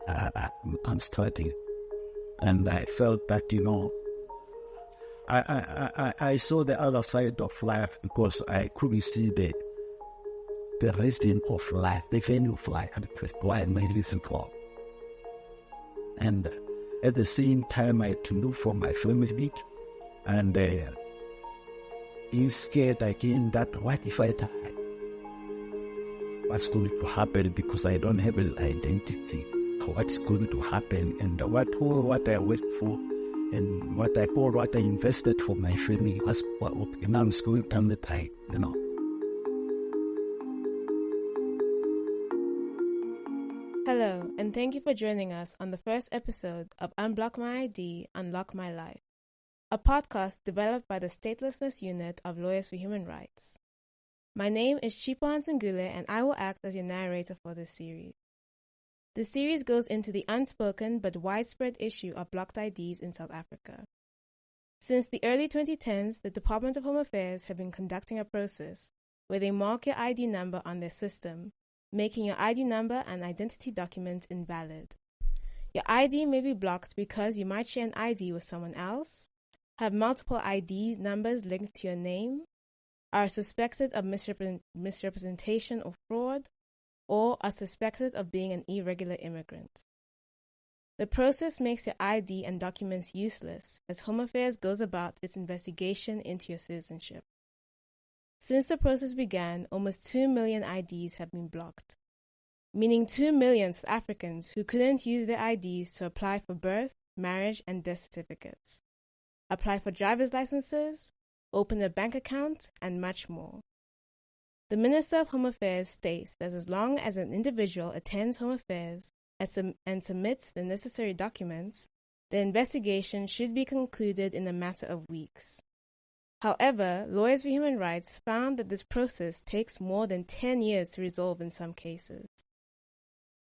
I'm studying. And I felt that, I saw the other side of life because I couldn't see the reason of life, the value of life, why am I living for? And at the same time, I had to look for my family, and being scared again that what if I die? What's going to happen because I don't have an identity? What's going to happen? And what I worked for and what I invested for my family, now it's going down the pipe, Hello, and thank you for joining us on the first episode of Unblock My ID, Unlock My Life, a podcast developed by the Statelessness Unit of Lawyers for Human Rights. My name is Chipo Nsingule, and I will act as your narrator for this series. The series goes into the unspoken but widespread issue of blocked IDs in South Africa. Since the early 2010s, the Department of Home Affairs have been conducting a process where they mark your ID number on their system, making your ID number and identity document invalid. Your ID may be blocked because you might share an ID with someone else, have multiple ID numbers linked to your name, are suspected of misrepresentation or fraud, or are suspected of being an irregular immigrant. The process makes your ID and documents useless as Home Affairs goes about its investigation into your citizenship. Since the process began, almost 2 million IDs have been blocked, meaning 2 million South Africans who couldn't use their IDs to apply for birth, marriage, and death certificates, apply for driver's licenses, open a bank account, and much more. The Minister of Home Affairs states that as long as an individual attends Home Affairs and submits the necessary documents, the investigation should be concluded in a matter of weeks. However, Lawyers for Human Rights found that this process takes more than 10 years to resolve in some cases.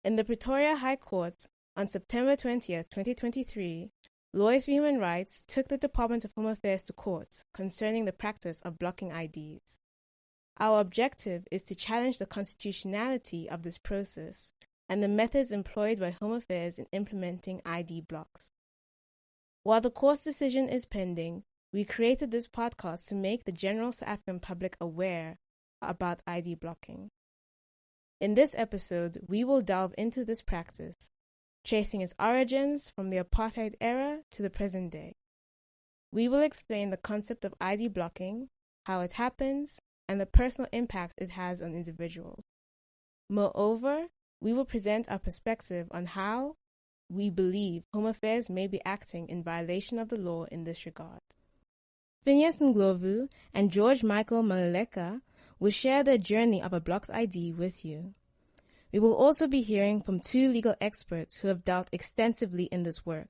In the Pretoria High Court, on September 20th, 2023, Lawyers for Human Rights took the Department of Home Affairs to court concerning the practice of blocking IDs. Our objective is to challenge the constitutionality of this process and the methods employed by Home Affairs in implementing ID blocks. While the court's decision is pending, we created this podcast to make the general South African public aware about ID blocking. In this episode, we will delve into this practice, tracing its origins from the apartheid era to the present day. We will explain the concept of ID blocking, how it happens, and the personal impact it has on individuals. Moreover, we will present our perspective on how we believe Home Affairs may be acting in violation of the law in this regard. Phineas Ndlovu and George Michael Maluleka will share their journey of a blocked ID with you. We will also be hearing from two legal experts who have dealt extensively in this work.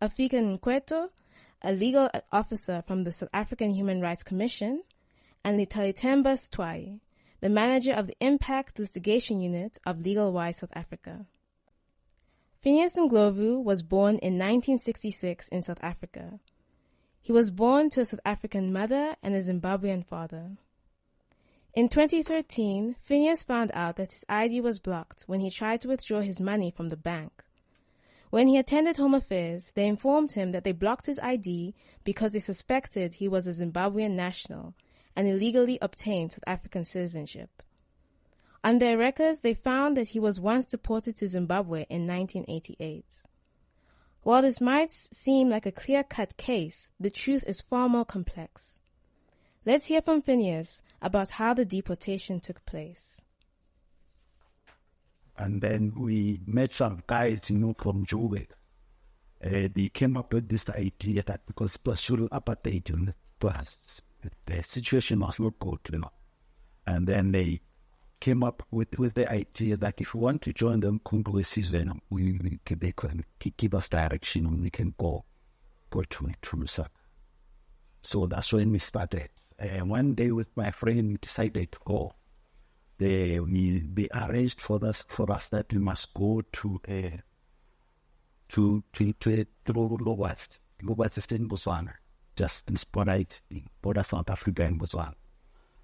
Afika Nkweto, a legal officer from the South African Human Rights Commission, and Litalitemba Stwai, the manager of the Impact Litigation Unit of Legal Wise South Africa. Phineas Ndlovu was born in 1966 in South Africa. He was born to a South African mother and a Zimbabwean father. In 2013, Phineas found out that his ID was blocked when he tried to withdraw his money from the bank. When he attended Home Affairs, they informed him that they blocked his ID because they suspected he was a Zimbabwean national and illegally obtained South African citizenship. On their records, they found that he was once deported to Zimbabwe in 1988. While this might seem like a clear-cut case, the truth is far more complex. Let's hear from Phineas about how the deportation took place. And then we met some guys, from Joburg. They came up with this idea that because it was still apartheid, the situation was not good, And then they came up with the idea that if we want to join them, they can give us direction and we can go to Lusaka. So that's when we started. One day with my friend, we decided to go. They arranged for us that we must go to Lowest is in Botswana, just in border South Africa and Botswana.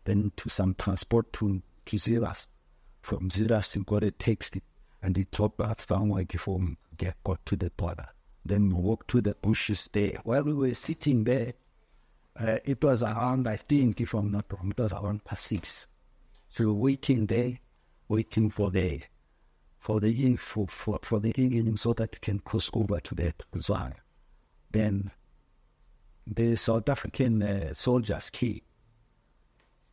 Then to some transport to Zeras. From Zeras, we got a taxi and he dropped us somewhere before we got to the border. Then we walked to the bushes there. While we were sitting there, it was around, I think, if I'm not wrong, it was around past 6. So we were waiting there, waiting for the evening so that we can cross over to the Zara. Then the South African soldiers came.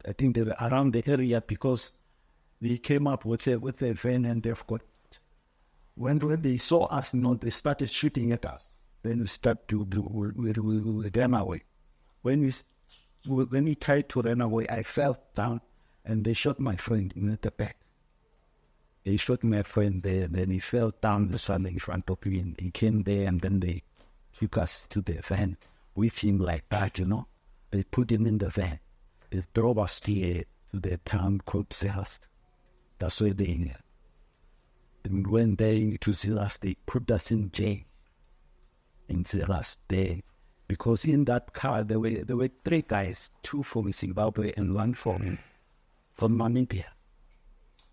I think they were around the area because they came up with a van, and they've got. When they saw us, they started shooting at us. Then we ran away. When we tried to run away, I fell down, and they shot my friend in the back. They shot my friend there, then he fell down the sun in front of me, and he came there, and then they took us to the van with him like that, They put him in the van. They drove us to the town called Zelast. That's where they went there to Zelast. They put us in jail in Zelast there. Because in that car, there were 3 guys, 2 from Zimbabwe and 1 from Namibia.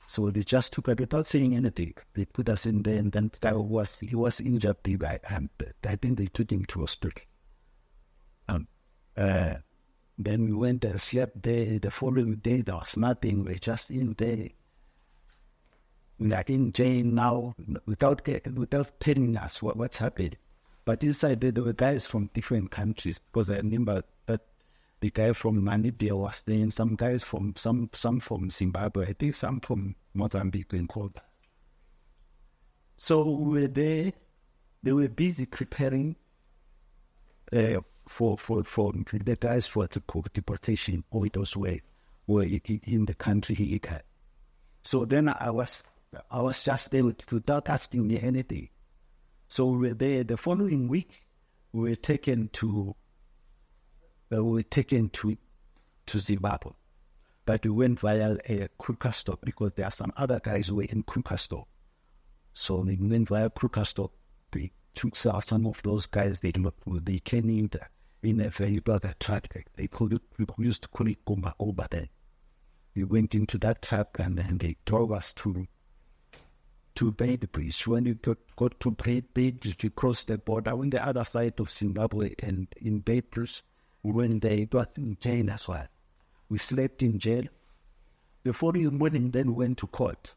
So they just took it without saying anything. They put us in there, and then the guy was injured. I think they took him to hospital. Then we went and slept there. The following day, there was nothing. We were just in there. We are in jail now without telling us what's happened. But inside there were guys from different countries, because I remember that the guy from Namibia was there, and some guys from some from Zimbabwe, I think some from Mozambique and Koda. So we were there. They were busy preparing for the guys for deportation. All those were in the country he had. So then I was just there without asking me anything. So we were there. The following week, we were taken to Zimbabwe, but we went via a Krugerstop because there are some other guys who were in Krugerstop. So we went via Krugerstop. They took some of those guys. They came in a very other truck. We used to call it Gomba over there. We went into that truck, and then they drove us to Beitbridge. When we got to Beitbridge, we crossed the border on the other side of Zimbabwe, and in Beitbridge, we went there. It was in jail as well. We slept in jail. The following morning, then we went to court.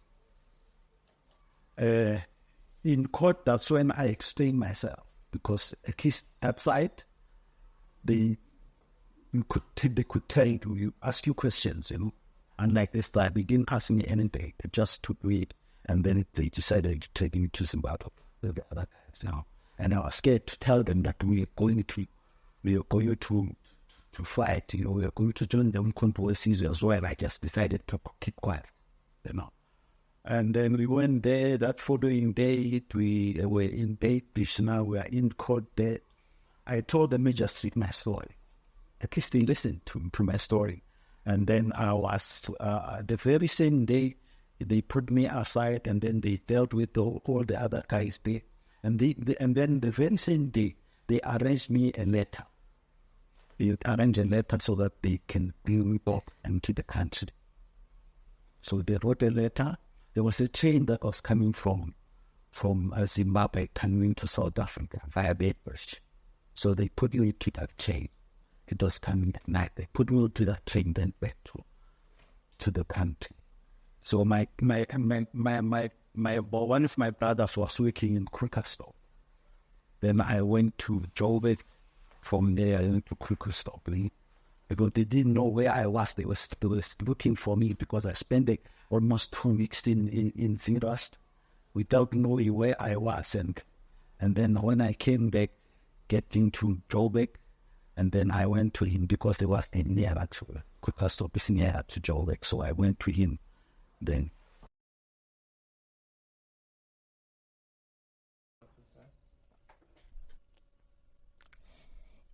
In court, that's when I explained myself, because at least that side, they could tell you, ask you questions, Unlike this side, they didn't ask me anything. They just took me, and then they decided to take me to Zimbabwe with the other guys, And I was scared to tell them that we are going to fight, we are going to join them controversies as well. I just decided to keep quiet, And then we went there. That following day, we were in Beitbridge. Now we are in court there. I told the magistrate my story. At least they listened to my story. And then I was, the very same day, they put me aside, and then they dealt with all the other guys there. And then the very same day, they arranged me a letter. They arranged a letter so that they can bring me back into the country. So they wrote a letter. There was a train that was coming from Zimbabwe coming to South Africa via Beitbridge. So they put me into that train. It was coming at night. They put me into that train, then back to the country. So my one of my brothers was working in Krugerstop. Then I went to Joburg. From there, I went to Krugerstop, because they didn't know where I was. They were looking for me because I spent almost 2 weeks in Zimbabwe without knowing where I was. And then when I came back, getting to Joburg, and then I went to him because there was nearer to Krugerstop is nearer to Joburg, so I went to him then.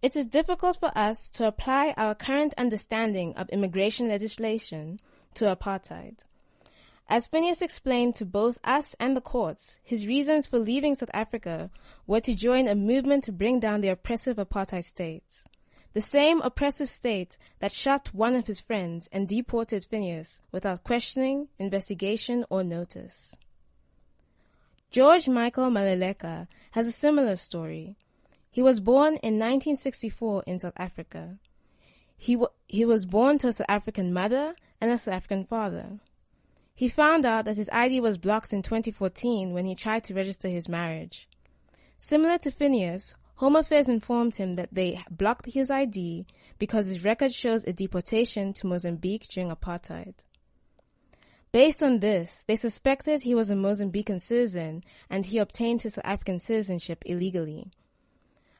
It is difficult for us to apply our current understanding of immigration legislation to apartheid. As Phineas explained to both us and the courts, his reasons for leaving South Africa were to join a movement to bring down the oppressive apartheid state. The same oppressive state that shot one of his friends and deported Phineas without questioning, investigation, or notice. George Michael Maluleka has a similar story. He was born in 1964 in South Africa. He was born to a South African mother and a South African father. He found out that his ID was blocked in 2014 when he tried to register his marriage. Similar to Phineas, Home Affairs informed him that they blocked his ID because his record shows a deportation to Mozambique during apartheid. Based on this, they suspected he was a Mozambican citizen and he obtained his South African citizenship illegally.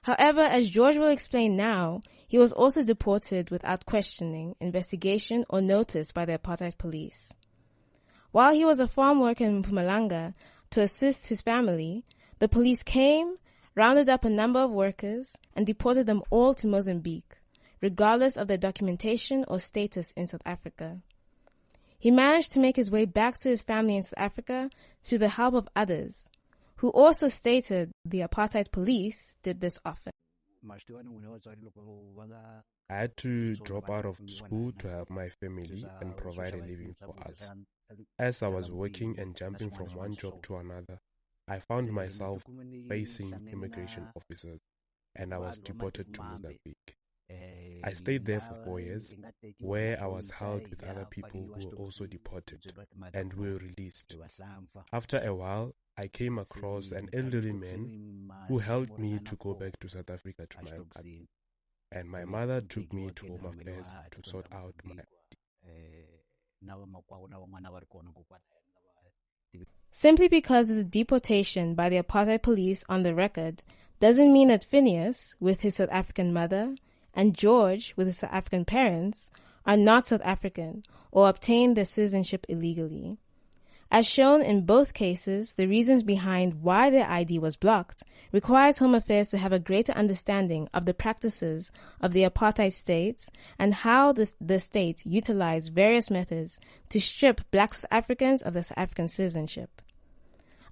However, as George will explain now, he was also deported without questioning, investigation, or notice by the apartheid police. While he was a farm worker in Mpumalanga to assist his family, the police came, rounded up a number of workers, and deported them all to Mozambique, regardless of their documentation or status in South Africa. He managed to make his way back to his family in South Africa through the help of others, who also stated the apartheid police did this often. I had to drop out of school to help my family and provide a living for us. As I was working and jumping from one job to another, I found myself facing immigration officers and I was deported to Mozambique. I stayed there for 4 years, where I was held with other people who were also deported and were released. After a while, I came across an elderly man who helped me to go back to South Africa to my mother, and my mother took me to Home Affairs to sort out my Simply because there's a deportation by the apartheid police on the record doesn't mean that Phineas, with his South African mother, and George, with his South African parents, are not South African or obtained their citizenship illegally. As shown in both cases, the reasons behind why their ID was blocked requires Home Affairs to have a greater understanding of the practices of the apartheid states and how the states utilize various methods to strip Black South Africans of their South African citizenship.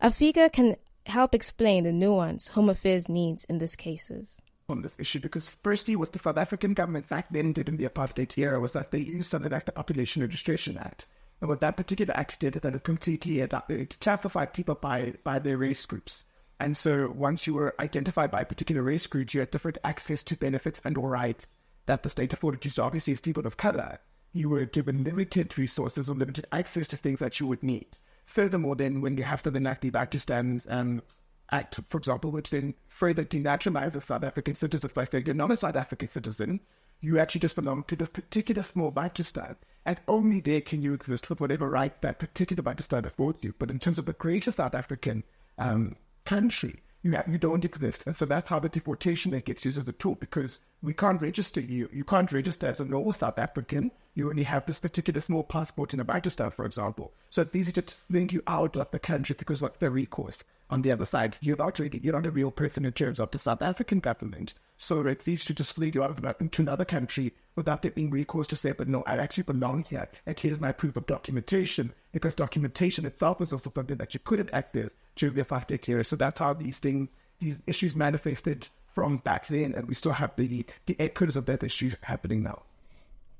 Afika can help explain the nuance Home Affairs needs in these cases. On this issue, because firstly, what the South African government back then did in the apartheid era was that they used something like the Population Registration Act. And what that particular act did is that it completely it classified people by their race groups. And so once you were identified by a particular race group, you had different access to benefits and or rights that the state afforded you. So obviously, as people of color, you were given limited resources or limited access to things that you would need. Furthermore, then when you have something like the Bantustan Act, for example, which then further denaturalizes South African citizens by saying you're not a South African citizen, you actually just belong to this particular small Bantustan, and only there can you exist with whatever right that particular Bantustan affords you. But in terms of the greater South African country, you don't exist. And so that's how the deportation that gets used as a tool, because we can't register you. You can't register as a normal South African. You only have this particular small passport in a Bantustan, for example. So it's easy to fling you out of the country because what's the recourse? On the other side, you're not a real person in terms of the South African government. So it's easy to just flee you out of into another country without there being recourse to say, but no, I actually belong here, and here's my proof of documentation, because documentation itself is also something that you couldn't access during the apartheid era. So that's how these issues manifested from back then, and we still have the echoes of that issue happening now.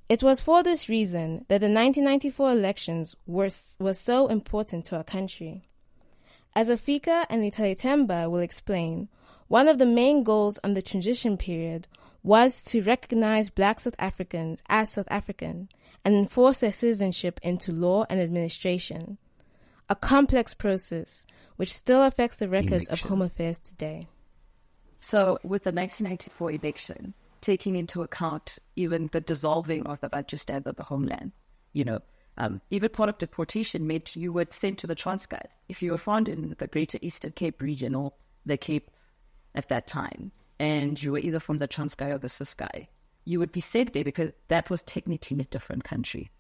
It was for this reason that the 1994 elections was so important to our country. As Afika and Italitemba will explain, one of the main goals on the transition period was to recognize Black South Africans as South African and enforce their citizenship into law and administration, a complex process which still affects the records of Home Affairs today. So with the 1994 election, taking into account even the dissolving of the Bantustan of the homeland, even part of deportation meant you were sent to the Transkei. If you were found in the Greater Eastern Cape region or the Cape at that time, and you were either from the Transkei or the Ciskei, you would be sent there because that was technically a different country.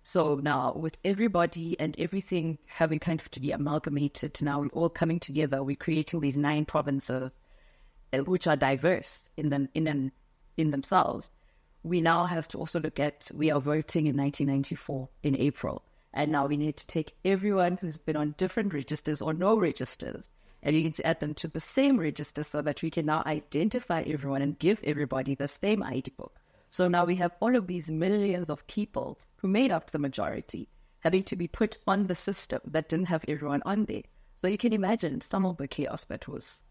So now with everybody and everything having kind of to be amalgamated, now we're all coming together, we're creating these 9 provinces, which are diverse in themselves. We now have to also look at, we are voting in 1994 in April, and now we need to take everyone who's been on different registers or no registers, and we need to add them to the same register so that we can now identify everyone and give everybody the same ID book. So now we have all of these millions of people who made up the majority having to be put on the system that didn't have everyone on there. So you can imagine some of the chaos that was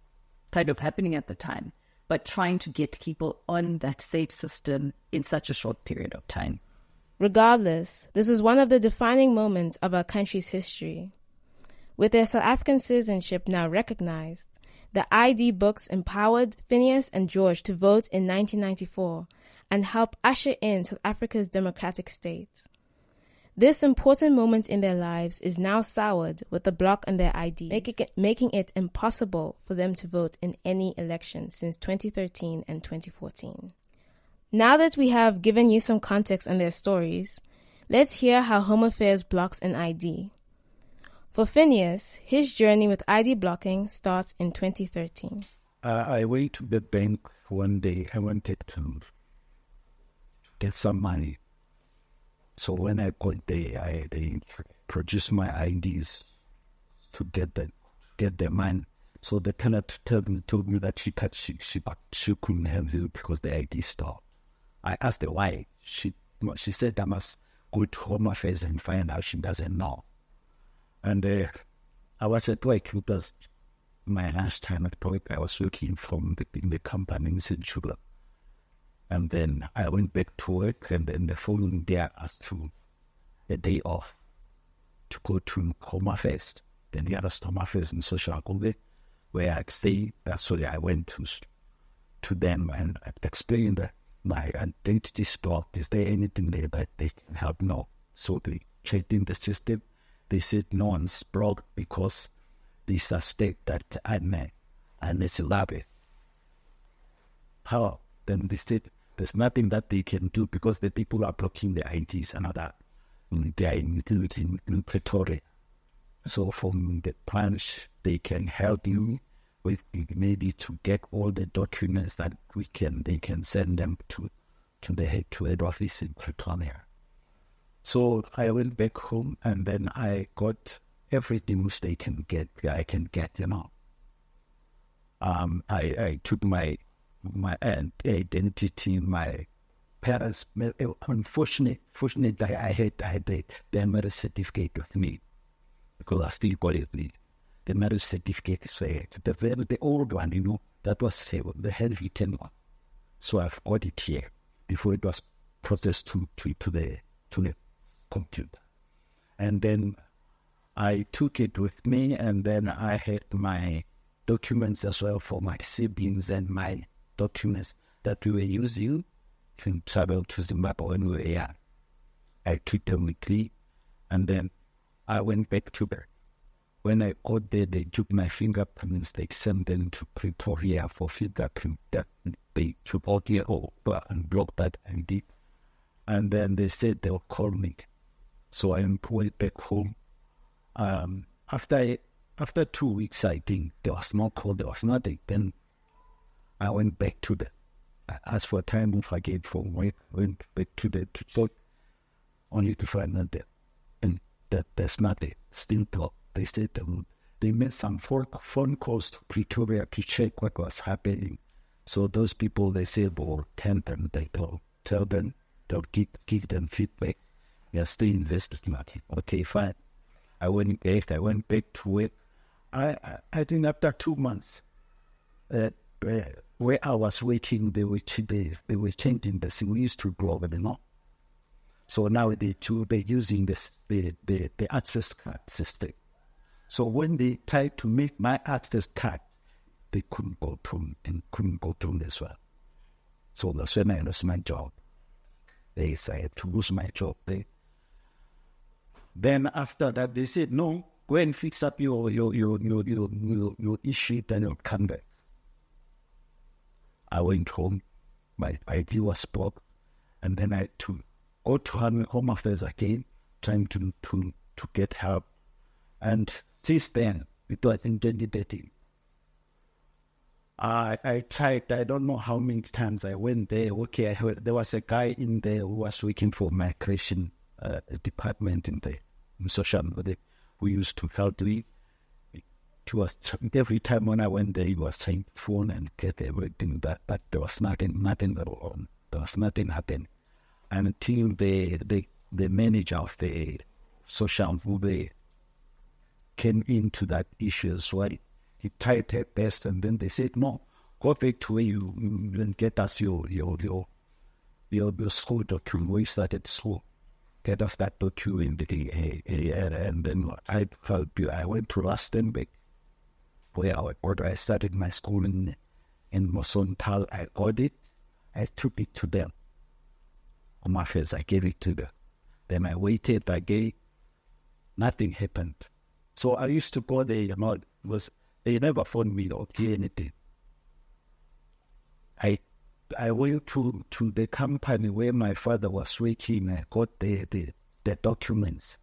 kind of happening at the time, but trying to get people on that safe system in such a short period of time. Regardless, this is one of the defining moments of our country's history. With their South African citizenship now recognized, the ID books empowered Phineas and George to vote in 1994 and help usher in South Africa's democratic state. This important moment in their lives is now soured with the block and their IDs, making it impossible for them to vote in any election since 2013 and 2014. Now that we have given you some context on their stories, let's hear how Home Affairs blocks an ID. For Phineas, his journey with ID blocking starts in 2013. I went to the bank one day. I wanted to get some money. So when I got there, they produced my IDs to get the money. So the tenant told me that she couldn't have it because the ID stopped. I asked her why. She said I must go to Home Affairs and find out. She doesn't know. And I was at work. It was my last time at work. I was working in the company in Citizenship. And then I went back to work, and then the following day I asked for a day off to go to Home Affairs, the nearest Home Affairs in Social Group, where I stay. That's why I went to them and explained that my identity stopped. Is there anything there that they can help? No. So they checked in the system. They said no one's blocked because they suspect that I'm a Zimbabwe. How? Then they said there's nothing that they can do because the people are blocking the IDs and other. They are in Pretoria. So from the branch, they can help you with maybe to get all the documents that they can send them to the head office in Pretoria. So I went back home, and then I got everything which I can get, I took my identity, my parents. Unfortunately, I had the marriage certificate with me because I still got it. The marriage certificate is the old one, that was the handwritten one. So I've got it here before it was processed to the computer, and then I took it with me, and then I had my documents as well for my siblings and my documents that we were using to travel to Zimbabwe when we were young. I took them with me, and then I went back to there. When I got there, they took my fingerprints, they sent them to Pretoria for fingerprint that they took out here over and blocked that ID. And then they said they'll call me. So I went back home. After 2 weeks, I think, there was no call, there was nothing. Then I went back to I asked for time off again from work, went back to talk, only to find out that there's nothing. Still talk. They said they made some phone calls to Pretoria to check what was happening. So those people, they said, will tell them, they'll tell them, they'll give them feedback. They are still investigating. Okay, fine. I went back to work. I think after 2 months, where I was waiting, they were changing the thing. We used to go over, So now they're using the access card system. So when they tried to make my access card, they couldn't go through as well. So that's when I lost my job. I had to lose my job. Then after that, they said, no, go and fix up your issue, then you'll come back. I went home. My ID was blocked. And then I had to go to Home Affairs again, trying to get help. And since then, it was in 2013. I tried, I don't know how many times I went there. Okay, there was a guy in there who was working for migration department in social media who used to help me. He was, every time when I went there, he was trying to phone and get everything, but there was nothing wrong. There was nothing happening. Until the manager of the social movie came into that issue as well. He tried her best, and then they said, no, go back to where you get us your school document, where you started school. Get us that document. And then I went to Rustenburg, where I started my school in Mosontal. I got it. I took it to them. On my face, I gave it to them. Then I waited. Nothing happened. So I used to go there, they never phoned me or did anything. I went to the company where my father was working. I got the documents,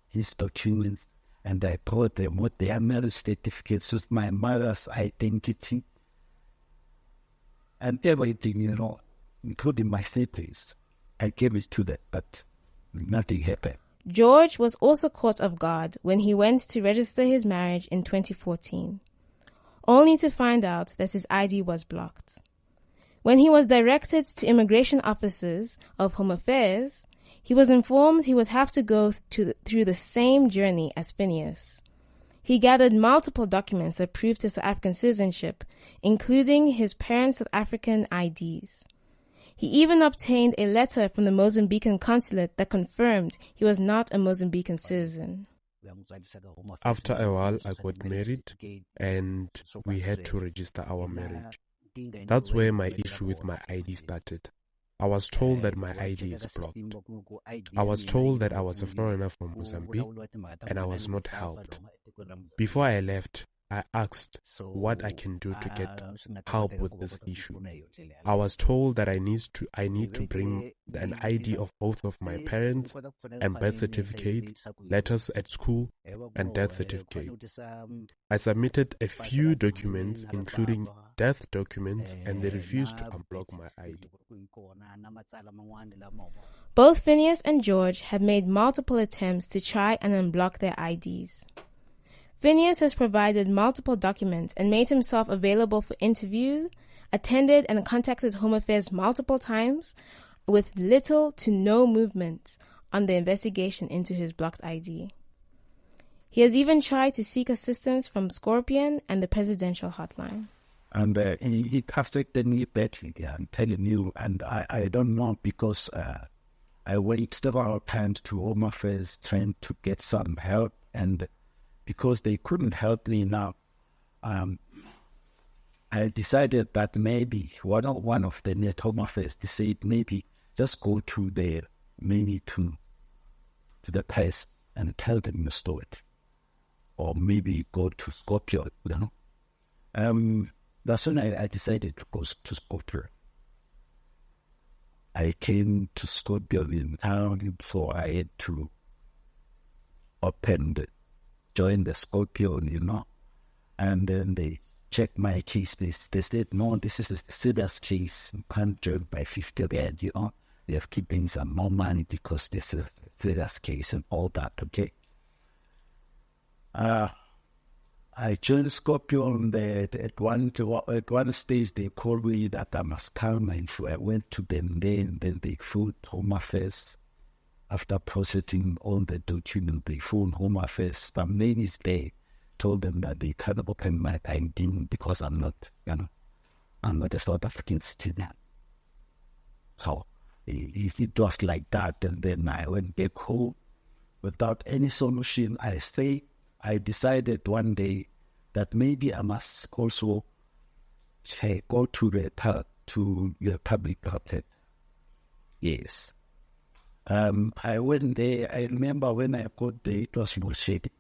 his documents, and I brought them with their marriage certificates with my mother's identity and everything, including my status. I gave it to them, but nothing happened. George was also caught off guard when he went to register his marriage in 2014, only to find out that his ID was blocked. When he was directed to immigration officers of Home Affairs, he was informed he would have to go through the same journey as Phineas. He gathered multiple documents that proved his South African citizenship, including his parents' South African IDs. He even obtained a letter from the Mozambican consulate that confirmed he was not a Mozambican citizen. After a while, I got married and we had to register our marriage. That's where my issue with my ID started. I was told that my ID is blocked. I was told that I was a foreigner from Mozambique and I was not helped. Before I left, I asked what I can do to get help with this issue. I was told that I need to bring an ID of both of my parents and birth certificates, letters at school, and death certificate. I submitted a few documents, including death documents, and they refused to unblock my ID. Both Phineas and George have made multiple attempts to try and unblock their IDs. Phineas has provided multiple documents and made himself available for interview, attended and contacted Home Affairs multiple times, with little to no movement on the investigation into his blocked ID. He has even tried to seek assistance from Scorpion and the presidential hotline. And he affected me badly, I'm telling you, and I don't know, because I went several times to Home Affairs trying to get some help, and because they couldn't help me now, I decided that maybe one of the net Home Affairs decided maybe just go to the press and tell them the story, or maybe go to Skopje, That's when I decided to go to Skopje. I came to Skopje in town, so I had to join the Scorpion, and then they checked my case. They said, no, this is a serious case. You can't join by 50 rand, They have keeping some more money because this is a serious case and all that, okay? I joined Scorpion. At one stage, they called me that I must come, and so I went to them there, and then they phoned Home Affairs. After processing all the documents, they phoned Home Affairs. Some ladies there told them that they can't open my ID because I'm not a South African citizen. So it was like that, and then I went back home without any solution. I decided one day that maybe I must also go to the public outlet. Yes. I went there. I remember when I got there, it was load shedding,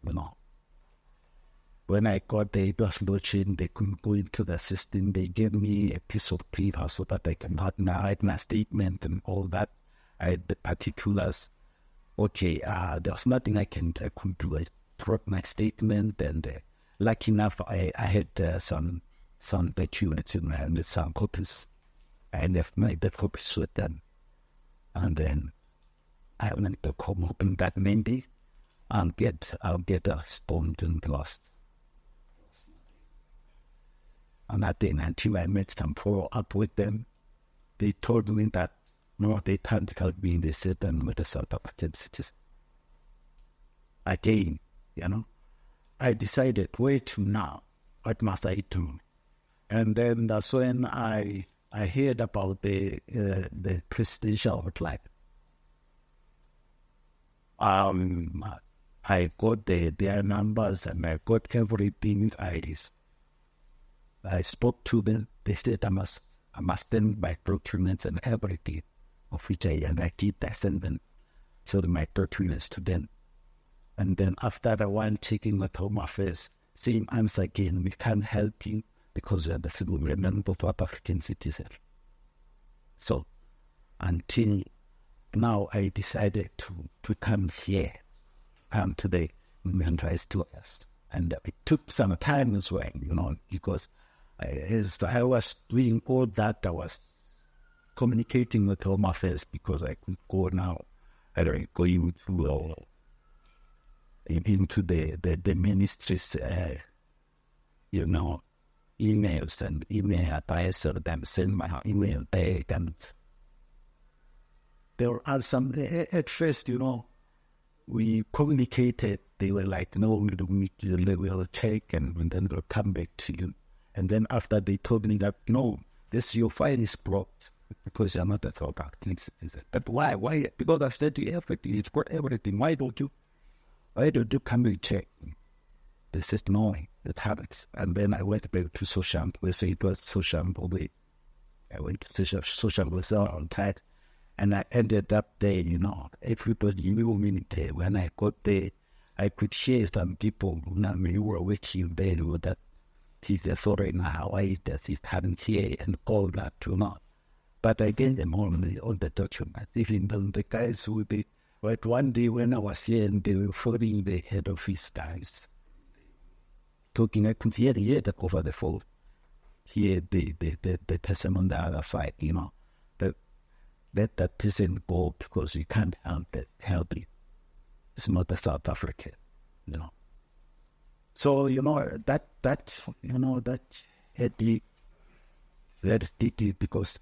When I got there, it was load shedding. They couldn't go into the system. They gave me a piece of paper so that I can write my statement and all that. I had the particulars. Okay, there was nothing I could do. I wrote my statement, and lucky enough, I had some documents in my hand, with some copies. I left the copies with them, and then I went to come open that Monday and I'll get stoned and lost. And I didn't until I met some follow up with them. They told me that no, they can't help me. They said I'm with a South African citizen. Again, I decided, where to now? What must I do? And then that's when I heard about the presidential hotline. I got their numbers and I got everything. I spoke to them. They said I must send my documents and everything, of which I did. I sent them, my documents to them. And then after the one checking with Home Affairs, same answer again, we can't help you because we are the member of South African citizen. So until now, I decided to come here, come to the human rights lawyers. And it took some time as well, because as I was doing all that, I was communicating with Home Affairs because I could go now, going to into the ministry's, emails and email advice, or them send my email back. And there are some, at first, we communicated. They were like, no, we'll check and then we'll come back to you. And then after they told me that, no, your file is blocked because you're not a South African citizen. But why? Why? Because I've said to you everything, it's got everything. Why don't you come and check? They said, no, it happens. And then I went back to Social, so it was Social probably. I went to Social was on tight. And I ended up there, everybody knew me there. When I got there, I could hear some people who were working there that he's a foreigner, why does he come here and all that, But I gave them all the documents, even though the guys would be, but one day when I was here and they were following the head office guys, talking, I could hear that over the phone, hear the person on the other side, that let that person go because we can't help it. It's not a South African, So, that had me very deeply because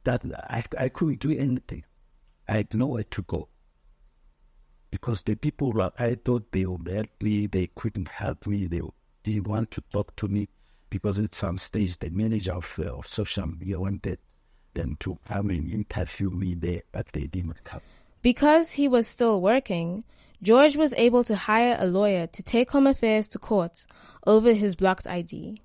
that I couldn't do anything. I had nowhere to go. Because the people I thought they would help me, they couldn't help me, they didn't want to talk to me because at some stage the manager of social media wanted them to come and interview me there, but they didn't come. Because he was still working, George was able to hire a lawyer to take Home Affairs to court over his blocked ID.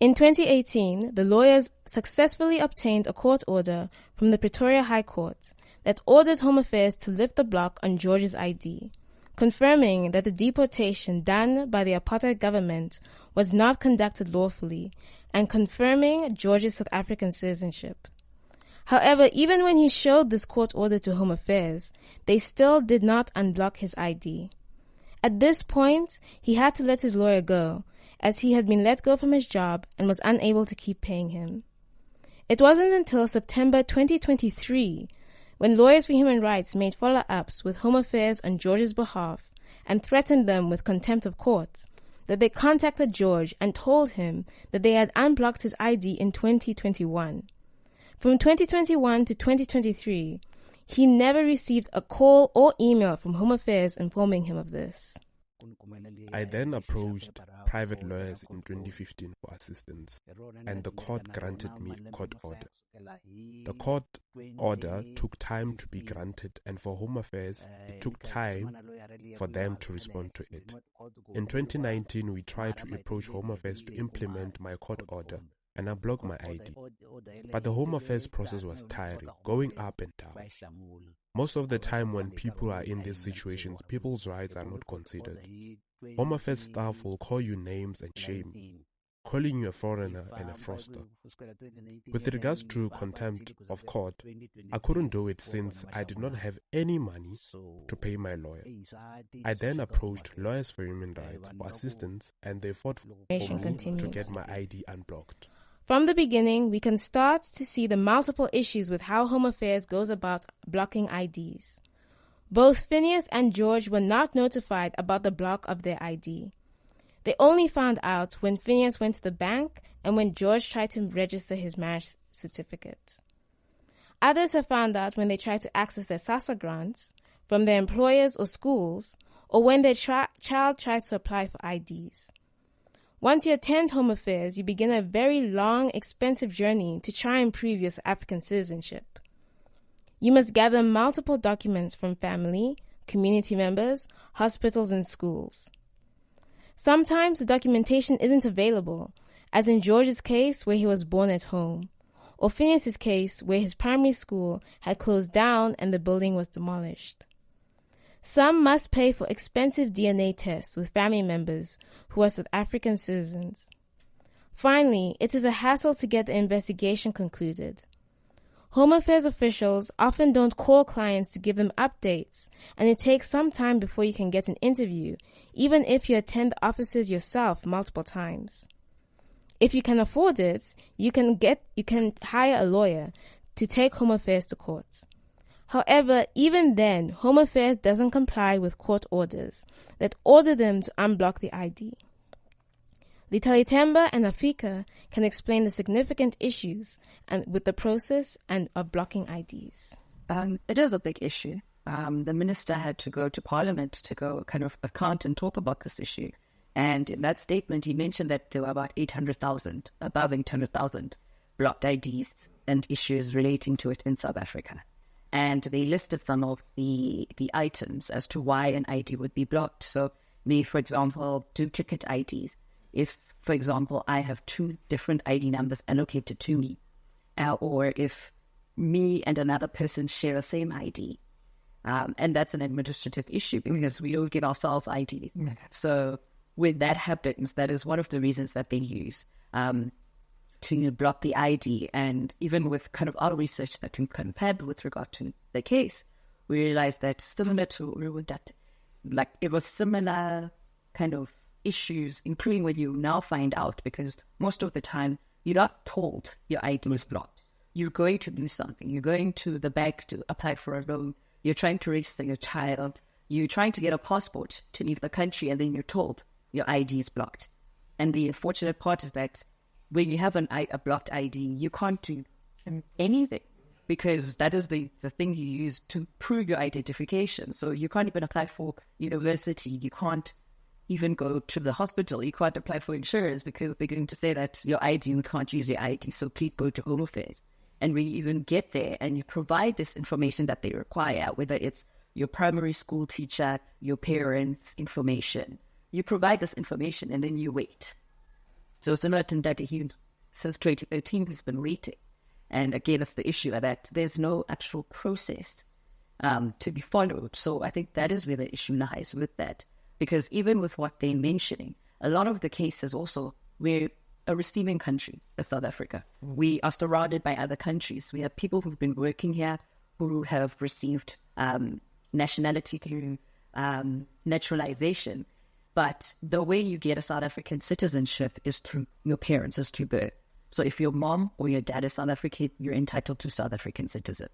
In 2018, the lawyers successfully obtained a court order from the Pretoria High Court that ordered Home Affairs to lift the block on George's ID, confirming that the deportation done by the apartheid government was not conducted lawfully and confirming George's South African citizenship. However, even when he showed this court order to Home Affairs, they still did not unblock his ID. At this point, he had to let his lawyer go, as he had been let go from his job and was unable to keep paying him. It wasn't until September 2023 when Lawyers for Human Rights made follow-ups with Home Affairs on George's behalf and threatened them with contempt of court that they contacted George and told him that they had unblocked his ID in 2021. From 2021 to 2023, he never received a call or email from Home Affairs informing him of this. I then approached private lawyers in 2015 for assistance, and the court granted me a court order. The court order took time to be granted, and for Home Affairs, it took time for them to respond to it. In 2019, we tried to approach Home Affairs to implement my court order and unblock my ID. But the Home Affairs process was tiring, going up and down. Most of the time when people are in these situations, people's rights are not considered. Home Affairs staff will call you names and shame you, calling you a foreigner and a fraudster. With regards to contempt of court, I couldn't do it since I did not have any money to pay my lawyer. I then approached Lawyers for Human Rights for assistance, and they fought for me to get my ID unblocked. From the beginning, we can start to see the multiple issues with how Home Affairs goes about blocking IDs. Both Phineas and George were not notified about the block of their ID. They only found out when Phineas went to the bank and when George tried to register his marriage certificate. Others have found out when they tried to access their SASSA grants from their employers or schools, or when their child tries to apply for IDs. Once you attend Home Affairs, you begin a very long, expensive journey to try and prove your African citizenship. You must gather multiple documents from family, community members, hospitals, and schools. Sometimes the documentation isn't available, as in George's case where he was born at home, or Phineas's case where his primary school had closed down and the building was demolished. Some must pay for expensive DNA tests with family members who are South African citizens. Finally, it is a hassle to get the investigation concluded. Home Affairs officials often don't call clients to give them updates, and it takes some time before you can get an interview, even if you attend the offices yourself multiple times. If you can afford it, you can hire a lawyer to take Home Affairs to court. However, even then, Home Affairs doesn't comply with court orders that order them to unblock the ID. Litalitemba and Afika can explain the significant issues with the process and of blocking IDs. It is a big issue. The minister had to go to Parliament to go kind of account and talk about this issue. And in that statement, he mentioned that there were about 800,000, above 800,000 blocked IDs and issues relating to it in South Africa. And they listed some of the items as to why an ID would be blocked. So, for example, duplicate IDs. If, for example, I have two different ID numbers allocated to me, or if me and another person share the same ID, and that's an administrative issue because we don't give ourselves IDs. So when that happens, that is one of the reasons that they use to block the ID. And even with kind of our research that we kind of had with regard to the case, we realized that similar to that, like it was similar kind of issues, including when you now find out, because most of the time you're not told your ID is blocked. You're going to do something. You're going to the bank to apply for a loan. You're trying to register your child. You're trying to get a passport to leave the country, and then you're told your ID is blocked. And the unfortunate part is that when you have a blocked ID, you can't do anything, because that is the thing you use to prove your identification. So you can't even apply for university. You can't even go to the hospital. You can't apply for insurance because they're going to say that your ID, you can't use your ID, so please go to Home Affairs. And when you even get there and you provide this information that they require, whether it's your primary school teacher, your parents' information, you provide this information and then you wait. So similar to Ndlovu, since 2013, he's been waiting. And again, it's the issue that there's no actual process to be followed. So I think that is where the issue lies with that. Because even with what they're mentioning, a lot of the cases also, we're a receiving country, South Africa. We are surrounded by other countries. We have people who've been working here who have received nationality through naturalization. But the way you get a South African citizenship is through your parents, is through birth. So if your mom or your dad is South African, you're entitled to South African citizen.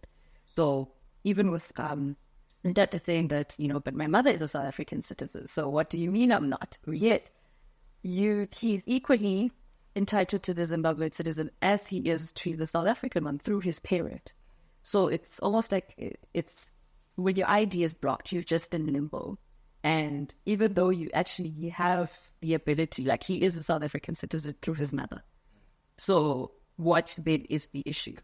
So even with that saying that, but my mother is a South African citizen, so what do you mean I'm not? Yes, he's equally entitled to the Zimbabwean citizen as he is to the South African one through his parent. So it's almost like it's when your ID is blocked, you're just in limbo. And even though you actually have the ability, like he is a South African citizen through his mother. So what then is the issue?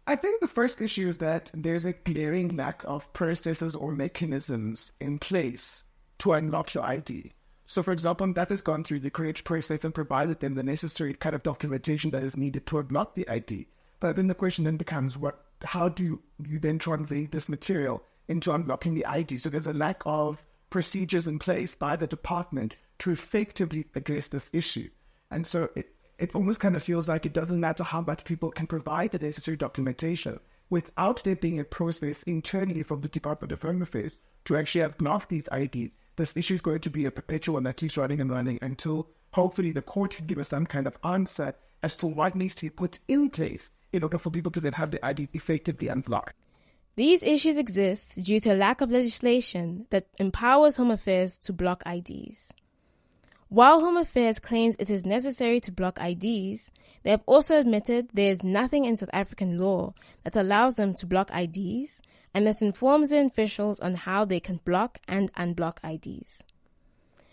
I think the first issue is that there's a glaring lack of processes or mechanisms in place to unlock your ID. So, for example, that has gone through the correct process and provided them the necessary kind of documentation that is needed to unlock the ID. But then the question then becomes, how do you then translate this material into unlocking the ID? So there's a lack of procedures in place by the department to effectively address this issue. And so it almost kind of feels like it doesn't matter how much people can provide the necessary documentation without there being a process internally from the Department of Home Affairs to actually unlock these IDs. This issue is going to be a perpetual one that keeps running and running until hopefully the court can give us some kind of answer as to what needs to be put in place in order for people to then have the IDs effectively unlocked. These issues exist due to a lack of legislation that empowers Home Affairs to block IDs. While Home Affairs claims it is necessary to block IDs, they have also admitted there is nothing in South African law that allows them to block IDs, and this informs the officials on how they can block and unblock IDs.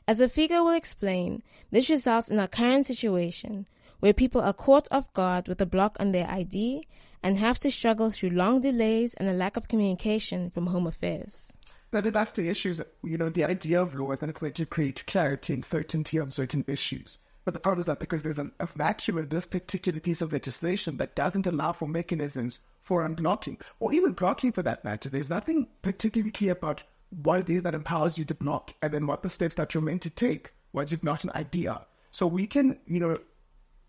As Afika will explain, this results in our current situation where people are caught off guard with a block on their ID and have to struggle through long delays and a lack of communication from Home Affairs. Now, that's the issues, the idea of law is that it's going to create clarity and certainty on certain issues. But the problem is that because there's a vacuum in this particular piece of legislation that doesn't allow for mechanisms for unblocking, or even blocking for that matter, there's nothing particularly clear about what it is that empowers you to block, and then what the steps that you're meant to take once you've got an idea. So we can,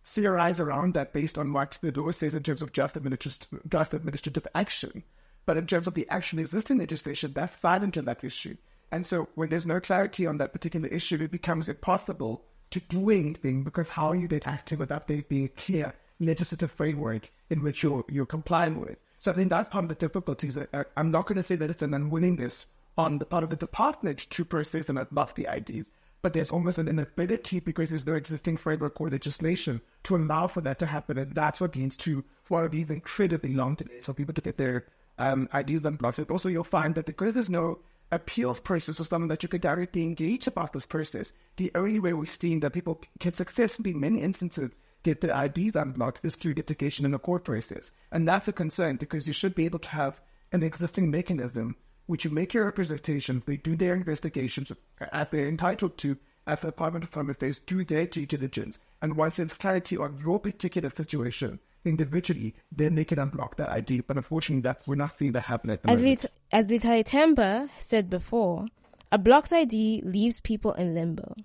theorize around that based on what the law says in terms of just administrative action. But in terms of the actual existing legislation, that's silent on that issue. And so when there's no clarity on that particular issue, it becomes impossible to do anything, because how are you then acting without there being a clear legislative framework in which you're complying with? So I think that's part of the difficulties. I'm not going to say that it's an unwillingness on the part of the department to process and unblock the IDs, but there's almost an inability because there's no existing framework or legislation to allow for that to happen. And that's what leads to one of these incredibly long delays for people to get their IDs unblocked. And also, you'll find that because there's no appeals process or something that you could directly engage about this process, the only way we've seen that people can successfully, in many instances, get their IDs unblocked is through litigation in a court process. And that's a concern, because you should be able to have an existing mechanism which you make your representations, they do their investigations as they're entitled to, as the Department of Home Affairs do their due diligence. And once there's clarity on your particular situation individually, then they can unblock that ID. But unfortunately, we're not seeing that happen at the moment. As Litale Temba said before, a blocked ID leaves people in limbo.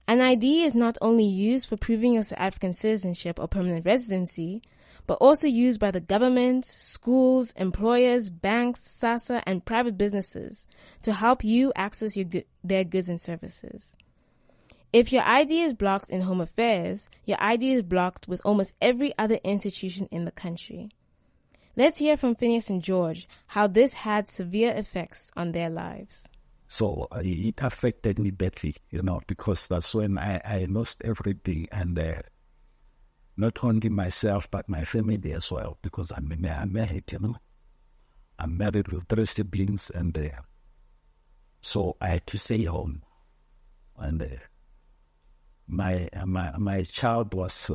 An ID is not only used for proving your South African citizenship or permanent residency, but also used by the government, schools, employers, banks, SASSA, and private businesses to help you access their goods and services. If your ID is blocked in Home Affairs, your ID is blocked with almost every other institution in the country. Let's hear from Phineas and George how this had severe effects on their lives. So it affected me badly, because that's when I lost everything, and not only myself, but my family as well, because I'm married, I'm married with 3 siblings, and so I had to stay home. And my child was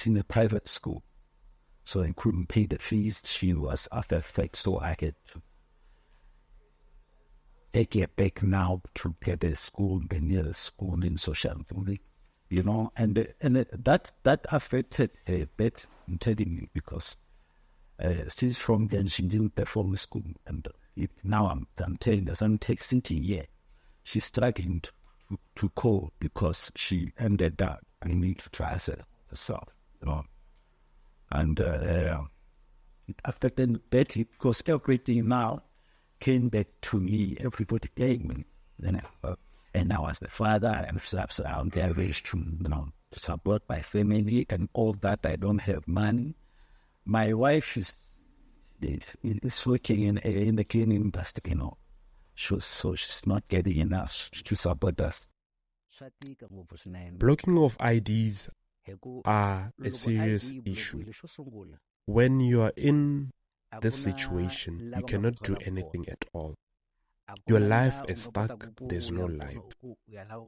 in a private school, so I couldn't pay the fees. She was after effect, so I had to take her back now to get a school, the nearest school in social building. And that affected her bit, I'm telling you, because since from then she didn't perform school, and now I'm telling you, I'm sitting here, she's struggling to cope because she ended up need to try herself, and it affected Betty because everything now came back to me. Everybody gave me, and I was the father, and I'm there to support my family and all that. I don't have money. My wife is working in the cleaning industry, so she's not getting enough to support us. Blocking of IDs are a serious issue. When you are in this situation, you cannot do anything at all. Your life is stuck, there's no life.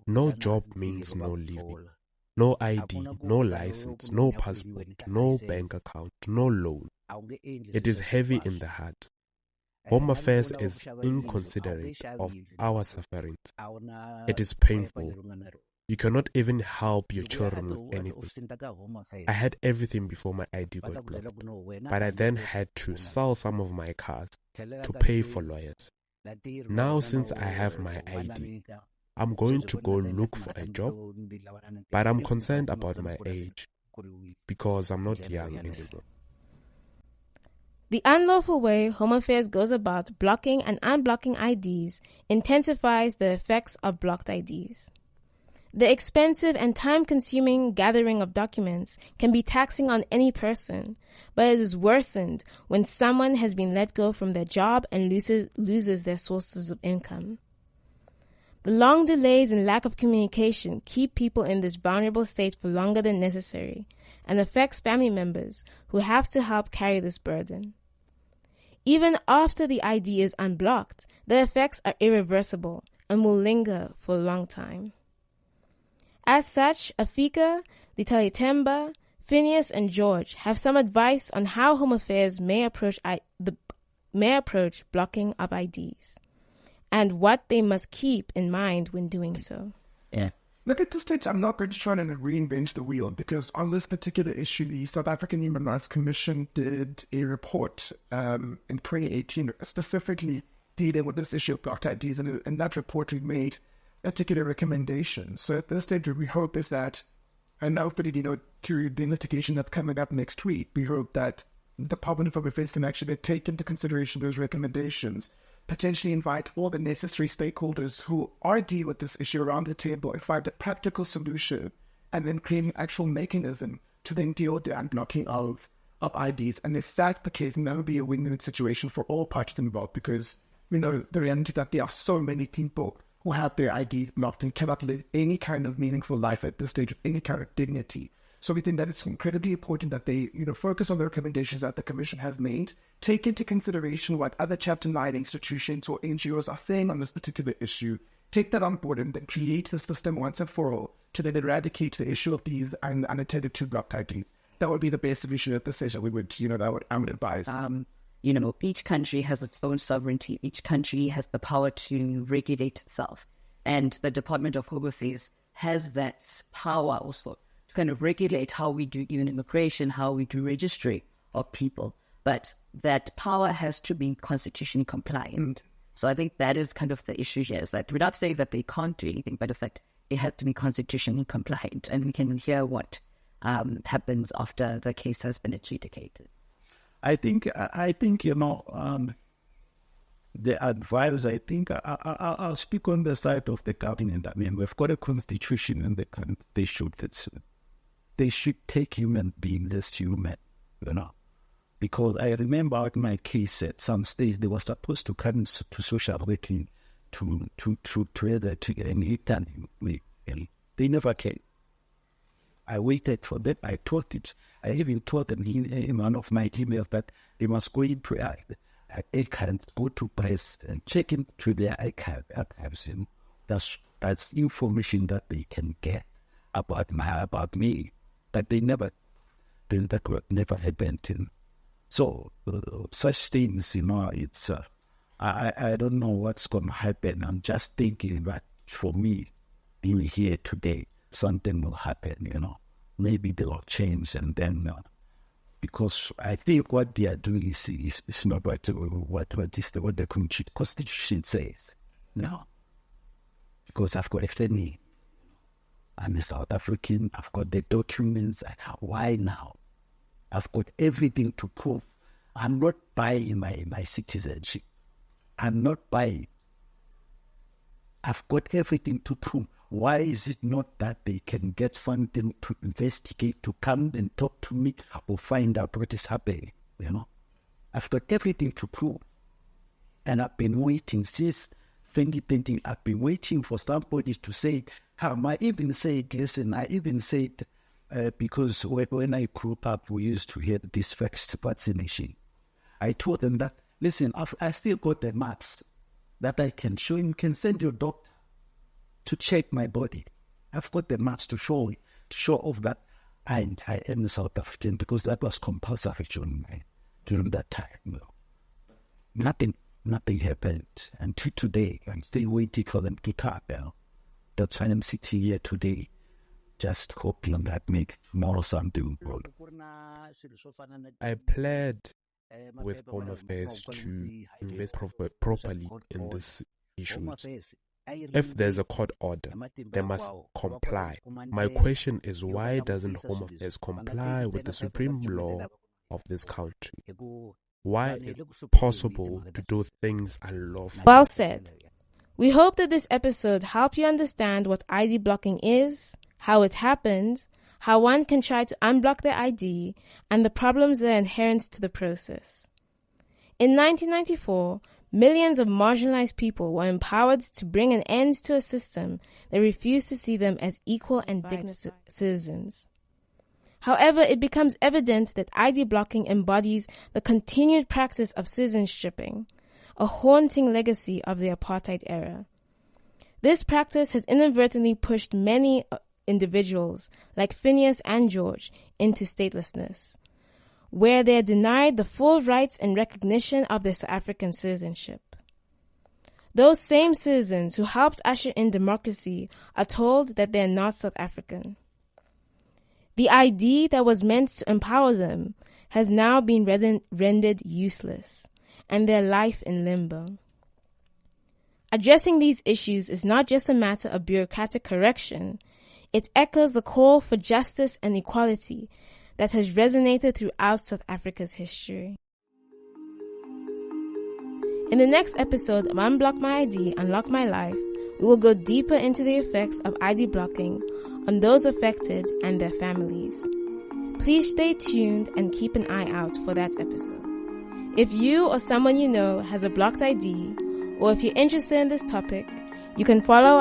No job means no living. No ID, no license, no passport, no bank account, no loan. It is heavy in the heart. Home Affairs is inconsiderate of our sufferings. It is painful. You cannot even help your children with anything. I had everything before my ID got blocked, but I then had to sell some of my cars to pay for lawyers. Now, since I have my ID, I'm going to go look for a job, but I'm concerned about my age because I'm not young anymore. The unlawful way Home Affairs goes about blocking and unblocking IDs intensifies the effects of blocked IDs. The expensive and time-consuming gathering of documents can be taxing on any person, but it is worsened when someone has been let go from their job and loses their sources of income. The long delays and lack of communication keep people in this vulnerable state for longer than necessary and affects family members who have to help carry this burden. Even after the ID is unblocked, the effects are irreversible and will linger for a long time. As such, Afika, Ditalitemba, Phineas and George have some advice on how Home Affairs may approach blocking of IDs and what they must keep in mind when doing so. Yeah. Look, at this stage, I'm not going to try to reinvent the wheel, because on this particular issue, the South African Human Rights Commission did a report in 2018 specifically dealing with this issue of blocked IDs, and in that report we made particular recommendations. So at this stage, we hope is that, and hopefully, through the litigation that's coming up next week, we hope that the Department of Home Affairs can actually take into consideration those recommendations, potentially invite all the necessary stakeholders who are dealing with this issue around the table and find a practical solution, and then create an actual mechanism to then deal with the unblocking of IDs. And if that's the case, then that would be a win-win situation for all parties involved, because the reality is that there are so many people who have their IDs blocked and cannot live any kind of meaningful life at this stage with any kind of dignity. So we think that it's incredibly important that they, focus on the recommendations that the Commission has made, take into consideration what other Chapter 9 institutions or NGOs are saying on this particular issue, take that on board, and then create a system once and for all to then eradicate the issue of these unattended to blocked IDs. That would be the best solution at this stage. I would advise. Each country has its own sovereignty. Each country has the power to regulate itself. And the Department of Home Affairs has that power also to kind of regulate how we do even immigration, how we do registry of people. But that power has to be constitutionally compliant. So I think that is kind of the issue here, is that we're not saying that they can't do anything, but in fact, it has to be constitutionally compliant. And we can hear what happens after the case has been adjudicated. I think the advice, I'll speak on the side of the government. I mean, we've got a constitution in the country. They should take human beings as human, Because I remember at my case at some stage, they were supposed to come to social working to get an interview. They never came. I waited for them. I even told them in one of my emails that they must go into archives, go to press and check into their archives. That's information that they can get about me. But that would never happen. So such things, it's I don't know what's going to happen. I'm just thinking that for me, being here today, something will happen, Maybe they will change, and then because I think what they are doing is not what the Constitution says. No, because I've got a family. I'm a South African. I've got the documents. Why now? I've got everything to prove. I'm not buying my citizenship. I'm not buying. I've got everything to prove. Why is it not that they can get something to investigate, to come and talk to me or find out what is happening? I've got everything to prove. And I've been waiting since 2020. I've been waiting for somebody to say, I even said, listen, because when I grew up, we used to hear this vaccination. I told them that, listen, I still got the maps that I can show you. You can send your doctor to check my body. I've got the maps to show off that I am a South African, because that was compulsory during that time. Nothing happened until today. I'm still waiting for them to come. That's why I'm sitting here today, just hoping that make tomorrow something good. I pled with Home Affairs to invest properly in this issue. If there's a court order, they must comply. My question is, why doesn't Home Affairs comply with the supreme law of this country? Why is it possible to do things unlawfully? Well said. We hope that this episode helped you understand what ID blocking is, how it happens, how one can try to unblock their ID, and the problems that are inherent to the process. In 1994, millions of marginalized people were empowered to bring an end to a system that refused to see them as equal and dignified citizens. However, it becomes evident that ID blocking embodies the continued practice of citizen stripping, a haunting legacy of the apartheid era. This practice has inadvertently pushed many individuals, like Phineas and George, into statelessness, where they are denied the full rights and recognition of their South African citizenship. Those same citizens who helped usher in democracy are told that they are not South African. The ID that was meant to empower them has now been rendered useless, and their life in limbo. Addressing these issues is not just a matter of bureaucratic correction, it echoes the call for justice and equality that has resonated throughout South Africa's history. In the next episode of Unblock My ID, Unlock My Life, we will go deeper into the effects of ID blocking on those affected and their families. Please stay tuned and keep an eye out for that episode. If you or someone you know has a blocked ID, or if you're interested in this topic, you can follow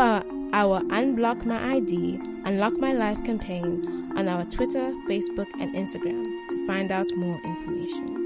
our Unblock My ID, Unlock My Life campaign on our Twitter, Facebook, and Instagram to find out more information.